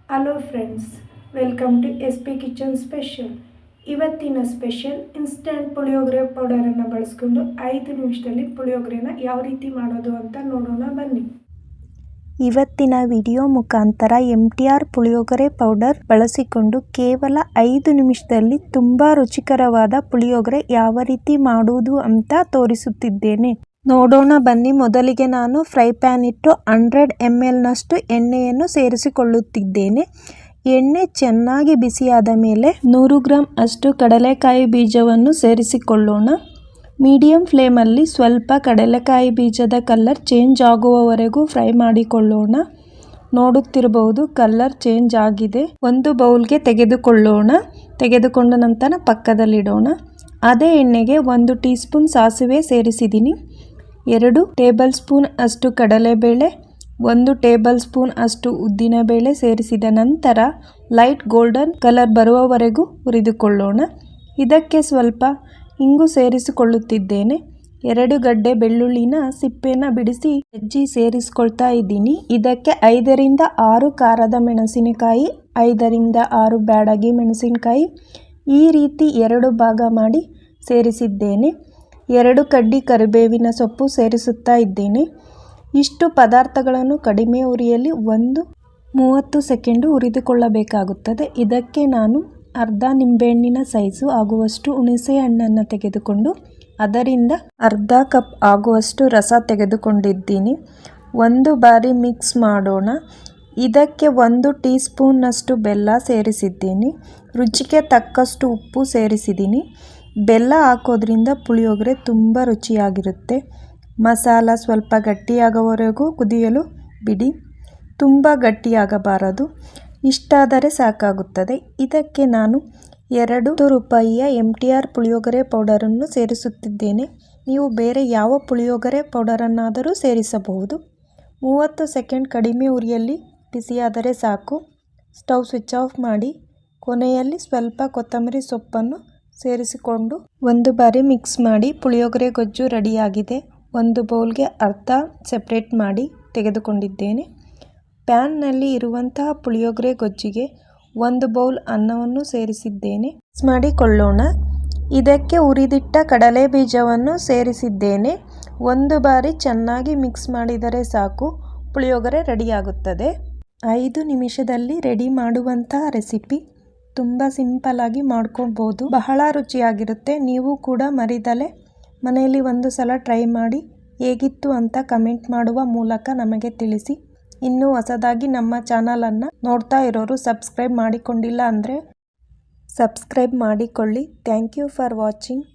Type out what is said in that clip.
Hello friends, welcome to SP kitchen special. ಇವತ್ತಿನ special instant puliyogare ಪೌಡರನ್ನು ಬಳಸ್ಕೊಂಡು 5 ನಿಮಿಷದಲ್ಲಿ ಪುಳಿಯೋಗರೆನ ಯಾವ ರೀತಿ ಮಾಡೋದು ಅಂತ ನೋಡೋಣ ಬನ್ನಿ. ಇವತ್ತಿನ ವಿಡಿಯೋ ಮುಖಾಂತರ MTR ಪುಳಿಯೋಗರೆ ಪೌಡರ್ ಬಳಸಿಕೊಂಡು ಕೇವಲ 5 ನಿಮಿಷದಲ್ಲಿ ತುಂಬ ರುಚಿಕರವಾದ ಪುಳಿಯೋಗರೆ ಯಾವ ರೀತಿ ಮಾಡುವುದು ಅಂತ ತೋರಿಸುತ್ತಿದ್ದೇನೆ. ನೋಡೋಣ ಬನ್ನಿ. ಮೊದಲಿಗೆ ನಾನು ಫ್ರೈ ಪ್ಯಾನ್ ಇಟ್ಟು 100 ml ನಷ್ಟು ಎಣ್ಣೆಯನ್ನು ಸೇರಿಸಿಕೊಳ್ಳುತ್ತಿದ್ದೇನೆ. ಎಣ್ಣೆ ಚೆನ್ನಾಗಿ ಬಿಸಿಯಾದ ಮೇಲೆ 100 ಗ್ರಾಂ ಅಷ್ಟು ಕಡಲೆಕಾಯಿ ಬೀಜವನ್ನು ಸೇರಿಸಿಕೊಳ್ಳೋಣ. ಮೀಡಿಯಂ ಫ್ಲೇಮಲ್ಲಿ ಸ್ವಲ್ಪ ಕಡಲೆಕಾಯಿ ಬೀಜದ ಕಲರ್ ಚೇಂಜ್ ಆಗುವವರೆಗೂ ಫ್ರೈ ಮಾಡಿಕೊಳ್ಳೋಣ. ನೋಡುತ್ತಿರಬಹುದು, ಕಲರ್ ಚೇಂಜ್ ಆಗಿದೆ. ಒಂದು ಬೌಲ್ಗೆ ತೆಗೆದುಕೊಳ್ಳೋಣ. ತೆಗೆದುಕೊಂಡ ನಂತರ ಪಕ್ಕದಲ್ಲಿಡೋಣ. ಅದೇ ಎಣ್ಣೆಗೆ 1 ಟೀ ಸ್ಪೂನ್ ಸಾಸಿವೆ ಸೇರಿಸಿದ್ದೀನಿ. 2 ಟೇಬಲ್ ಸ್ಪೂನ್ ಅಷ್ಟು ಕಡಲೆಬೇಳೆ, 1 ಟೇಬಲ್ ಸ್ಪೂನ್ ಅಷ್ಟು ಉದ್ದಿನಬೇಳೆ ಸೇರಿಸಿದ ನಂತರ ಲೈಟ್ ಗೋಲ್ಡನ್ ಕಲರ್ ಬರುವವರೆಗೂ ಹುರಿದುಕೊಳ್ಳೋಣ. ಇದಕ್ಕೆ ಸ್ವಲ್ಪ ಇಂಗು ಸೇರಿಸಿಕೊಳ್ಳುತ್ತಿದ್ದೇನೆ. 2 ಗಡ್ಡೆ ಬೆಳ್ಳುಳ್ಳಿನ ಸಿಪ್ಪೆನ ಬಿಡಿಸಿ ಜಜ್ಜಿ ಸೇರಿಸ್ಕೊಳ್ತಾ ಇದ್ದೀನಿ. ಇದಕ್ಕೆ 5 ರಿಂದ 6 ಖಾರದ ಮೆಣಸಿನಕಾಯಿ, 5 ರಿಂದ 6 ಬ್ಯಾಡಗಿ ಮೆಣಸಿನಕಾಯಿ ಈ ರೀತಿ 2 ಭಾಗ ಮಾಡಿ ಸೇರಿಸಿದ್ದೇನೆ. 2 ಕಡ್ಡಿ ಕರಿಬೇವಿನ ಸೊಪ್ಪು ಸೇರಿಸುತ್ತಾ ಇದ್ದೇನೆ. ಇಷ್ಟು ಪದಾರ್ಥಗಳನ್ನು ಕಡಿಮೆ ಉರಿಯಲ್ಲಿ 30 ಸೆಕೆಂಡ್ ಹುರಿದುಕೊಳ್ಳಬೇಕಾಗುತ್ತದೆ. ಇದಕ್ಕೆ ನಾನು ಅರ್ಧ ನಿಂಬೆಹಣ್ಣಿನ ಸೈಜು ಆಗುವಷ್ಟು ಹುಣಸೆ ಹಣ್ಣನ್ನು ತೆಗೆದುಕೊಂಡು ಅದರಿಂದ ಅರ್ಧ ಕಪ್ ಆಗುವಷ್ಟು ರಸ ತೆಗೆದುಕೊಂಡಿದ್ದೀನಿ. ಒಂದು ಬಾರಿ ಮಿಕ್ಸ್ ಮಾಡೋಣ. ಇದಕ್ಕೆ 1 ಟೀ ಸ್ಪೂನ್ನಷ್ಟು ಬೆಲ್ಲ ಸೇರಿಸಿದ್ದೀನಿ. ರುಚಿಗೆ ತಕ್ಕಷ್ಟು ಉಪ್ಪು ಸೇರಿಸಿದ್ದೀನಿ. ಬೆಲ್ಲ ಹಾಕೋದ್ರಿಂದ ಪುಳಿಯೋಗರೆ ತುಂಬ ರುಚಿಯಾಗಿರುತ್ತೆ. ಮಸಾಲ ಸ್ವಲ್ಪ ಗಟ್ಟಿಯಾಗುವವರೆಗೂ ಕುದಿಯಲು ಬಿಡಿ. ತುಂಬ ಗಟ್ಟಿಯಾಗಬಾರದು. ಇಷ್ಟಾದರೆ ಸಾಕಾಗುತ್ತದೆ. ಇದಕ್ಕೆ ನಾನು 2 ರೂಪಾಯಿಯ MTR ಪುಳಿಯೋಗರೆ ಪೌಡರನ್ನು ಸೇರಿಸುತ್ತಿದ್ದೇನೆ. ನೀವು ಬೇರೆ ಯಾವ ಪುಳಿಯೋಗರೆ ಪೌಡರನ್ನಾದರೂ ಸೇರಿಸಬಹುದು. 30 ಸೆಕೆಂಡ್ ಕಡಿಮೆ ಉರಿಯಲ್ಲಿ ಬಿಸಿಯಾದರೆ ಸಾಕು. ಸ್ಟವ್ ಸ್ವಿಚ್ ಆಫ್ ಮಾಡಿ ಕೊನೆಯಲ್ಲಿ ಸ್ವಲ್ಪ ಕೊತ್ತಂಬರಿ ಸೊಪ್ಪನ್ನು ಸೇರಿಸಿಕೊಂಡು ಒಂದು ಬಾರಿ ಮಿಕ್ಸ್ ಮಾಡಿ. ಪುಳಿಯೋಗರೆ ಗೊಜ್ಜು ರೆಡಿಯಾಗಿದೆ. ಒಂದು ಬೌಲ್ಗೆ ಅರ್ಧ ಸೆಪ್ರೇಟ್ ಮಾಡಿ ತೆಗೆದುಕೊಂಡಿದ್ದೇನೆ. ಪ್ಯಾನ್ನಲ್ಲಿ ಇರುವಂತಹ ಪುಳಿಯೋಗರೆ ಗೊಜ್ಜಿಗೆ 1 ಬೌಲ್ ಅನ್ನವನ್ನು ಸೇರಿಸಿದ್ದೇನೆ. ಮಿಕ್ಸ್ ಮಾಡಿಕೊಳ್ಳೋಣ. ಇದಕ್ಕೆ ಹುರಿದಿಟ್ಟ ಕಡಲೆ ಬೀಜವನ್ನು ಸೇರಿಸಿದ್ದೇನೆ. ಒಂದು ಬಾರಿ ಚೆನ್ನಾಗಿ ಮಿಕ್ಸ್ ಮಾಡಿದರೆ ಸಾಕು, ಪುಳಿಯೋಗರೆ ರೆಡಿಯಾಗುತ್ತದೆ. 5 ನಿಮಿಷದಲ್ಲಿ ರೆಡಿ ಮಾಡುವಂತಹ ರೆಸಿಪಿ. ತುಂಬ ಸಿಂಪಲ್ಲಾಗಿ ಮಾಡ್ಕೊಳ್ಬೋದು. ಬಹಳ ರುಚಿಯಾಗಿರುತ್ತೆ. ನೀವು ಕೂಡ ಮರಿದಲೆ ಮನೆಯಲ್ಲಿ ಒಂದು ಸಲ ಟ್ರೈ ಮಾಡಿ ಹೇಗಿತ್ತು ಅಂತ ಕಮೆಂಟ್ ಮಾಡುವ ಮೂಲಕ ನಮಗೆ ತಿಳಿಸಿ. ಇನ್ನೂ ಹೊಸದಾಗಿ ನಮ್ಮ ಚಾನಲನ್ನು ನೋಡ್ತಾ ಇರೋರು ಸಬ್ಸ್ಕ್ರೈಬ್ ಮಾಡಿಕೊಂಡಿಲ್ಲ ಅಂದರೆ ಸಬ್ಸ್ಕ್ರೈಬ್ ಮಾಡಿಕೊಳ್ಳಿ. Thank you for watching.